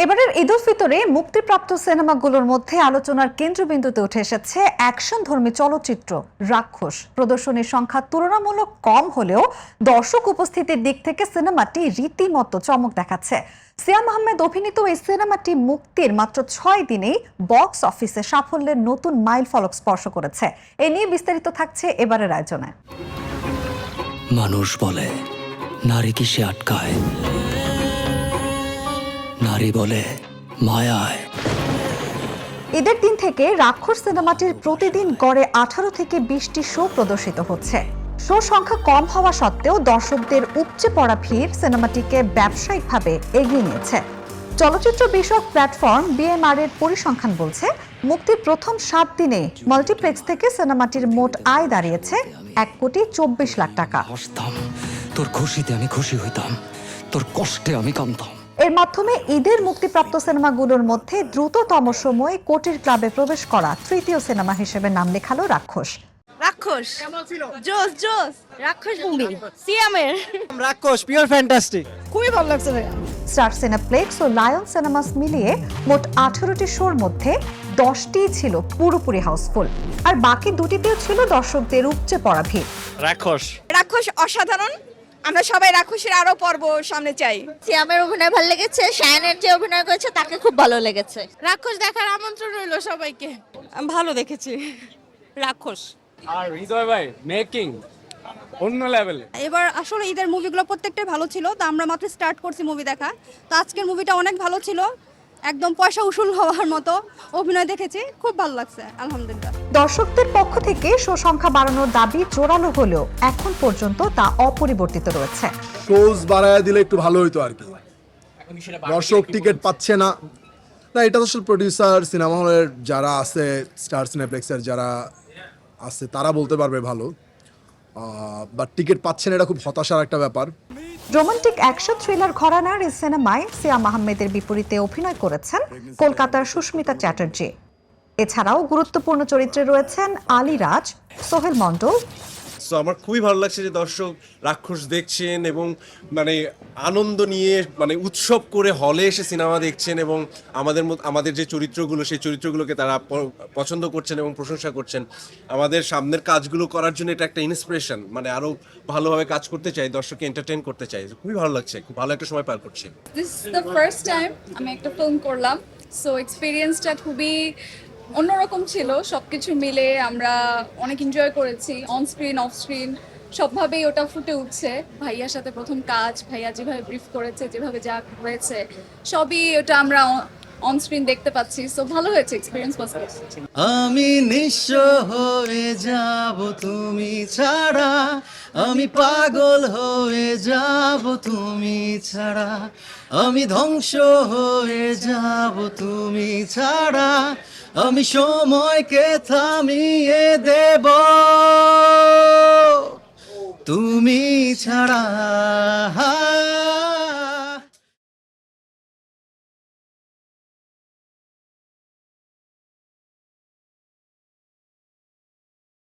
এবারের ঈদ উল ফিতরে মুক্তিপ্রাপ্ত সিনেমাগুলোর মধ্যে আলোচনার কেন্দ্রবিন্দুতে উঠে এসেছে অ্যাকশনধর্মী চলচ্চিত্র রাক্ষস। প্রদর্শনীর সংখ্যা তুলনামূলক কম হলেও দর্শক উপস্থিতির দিক থেকে সিনেমাটি রীতিমতো চমক দেখাচ্ছে। সিয়াম আহমেদ অভিনীত এই সিনেমাটি মুক্তির মাত্র 6 দিনেই বক্স অফিসে সাফল্যের নতুন মাইলফলক স্পর্শ করেছে। এ নিয়ে বিস্তারিত থাকছে এবারের আয়োজনে। মানুষ বলে নারী কিসে আটকায়, নারী বলে মায়ায়। ঈদের দিন থেকে রাক্ষস সিনেমাটির প্রতিদিন গড়ে 18 থেকে 20টি শো প্রদর্শিত হচ্ছে। শো সংখ্যা কম হওয়া সত্ত্বেও দর্শকদের উপচে পড়া ভিড় সিনেমাটিকে ব্যবসায়িকভাবে এগিয়ে নিয়েছে। চলচ্চিত্র বিষয়ক প্ল্যাটফর্ম বিএমআর এর পরিসংখ্যান বলছে, মুক্তির প্রথম 7 দিনে মাল্টিপ্লেক্স থেকে সিনেমাটির মোট আয় দাঁড়িয়েছে 1,24,00,000 টাকা। হাসতাম, তোর খুশিতে আমি খুশি হইতাম, তোর কষ্টে আমি কামতাম। এর মাধ্যমে ঈদের মুক্তিপ্রাপ্ত সিনেমাগুলোর মধ্যে দ্রুততম সময়ে কোটির ক্লাবে প্রবেশ করা তৃতীয় সিনেমা হিসেবে নাম লেখালো রাক্ষস। রাক্ষস জোস জোস রাক্ষস মুভি সিয়ামের রাক্ষস পিওর ফ্যান্টাস্টিক, খুবই ভালো লাগছে ভাইয়া। স্টার সিনেপ্লেক্স ও লায়ন সিনেমাস মিলিয়ে মোট 18টি শোর মধ্যে 10টি ছিল পুরোপুরি হাউসফুল, আর বাকি দুটিতেও ছিল দর্শকদের উপচে পড়া ভিড়। রাক্ষস অসাধারণ, আমরা সবাই রাক্ষসের আরো পর্ব সামনে চাই। সিয়ামের অভিনয় ভালো লেগেছে, শায়নের যে অভিনয় করেছে তাকে খুব ভালো লেগেছে। রাক্ষস দেখার আমন্ত্রণ রইল সবাইকে। ভালো দেখেছি রাক্ষস। আর হৃদয় ভাই মেকিং অন্য লেভেল। এবার আসলে ঈদের মুভিগুলো প্রত্যেকটাই ভালো ছিল, তো আমরা মাত্র স্টার্ট করছি মুভি দেখা, তো আজকের মুভিটা অনেক ভালো ছিল, একদম পয়সা উসুল হওয়ার মতো অভিনয় দেখেছি, খুব ভালো লাগছে আলহামদুলিল্লাহ। দর্শকদের পক্ষ থেকে শো সংখ্যা বাড়ানোর দাবি জোরালো হলেও এখন পর্যন্ত তা অপরিবর্তিত রয়েছে। শোজ বাড়ায় দিলে একটু ভালো হইতো আর কি। দর্শক টিকিট পাচ্ছে না, এটা তো আসলে প্রডিউসার, সিনেমা হলের যারা আছে, স্টার সিনেপ্লেক্সের যারা আছে তারা বলতে পারবে ভালো, বাট টিকিট পাচ্ছেন, এটা খুব হতাশার একটা ব্যাপার। রোমান্টিক অ্যাকশন থ্রিলার ঘরানার এই সিনেমায় সিয়াম আহমেদের বিপরীতে অভিনয় করেছেন কলকাতার সুস্মিতা চ্যাটার্জি। এছাড়াও গুরুত্বপূর্ণ চরিত্রে রয়েছেন আলী রাজ, সোহেল মণ্ডল। সো আমার খুবই ভালো লাগছে যে দর্শক রাক্ষস দেখছেন এবং আনন্দ নিয়ে উৎসব করে হলে এসে সিনেমা দেখছেন, এবং আমাদের যে চরিত্রগুলো সেই চরিত্রগুলোকে তারা পছন্দ করছেন এবং প্রশংসা করছেন। আমাদের সামনের কাজগুলো করার জন্য এটা একটা ইন্সপিরেশন, আরো ভালোভাবে কাজ করতে চাই, দর্শককে এন্টারটেইন করতে চাই। খুবই ভালো লাগছে, খুব ভালো একটা সময় পার করছি। This is the first time আমি একটা ফিল্ম করলাম, সো এক্সপিরিয়েন্সটা খুবই অন্যরকম ছিল। সবকিছু মিলে আমরা অনেক এনজয় করেছি, অন স্ক্রিন অফ স্ক্রিন সবভাবেই ওটা ফুটে উঠছে। ভাইয়ার সাথে প্রথম কাজ, ভাইয়া যেভাবে ব্রিফ করেছে, যেভাবে যা হয়েছে সবই ওটা আমরা অন স্ক্রিন দেখতে পাচ্ছি, সো ভালো হয়েছে, এক্সপিরিয়েন্স পাস করছি। আমি নিঃস্ব হয়ে যাব তুমি ছাড়া, আমি পাগল হয়ে যাব তুমি ছাড়া, আমি ধ্বংস হয়ে যাব তুমি ছাড়া, আমি সময়কে থামিয়ে দেব তুমি ছাড়া।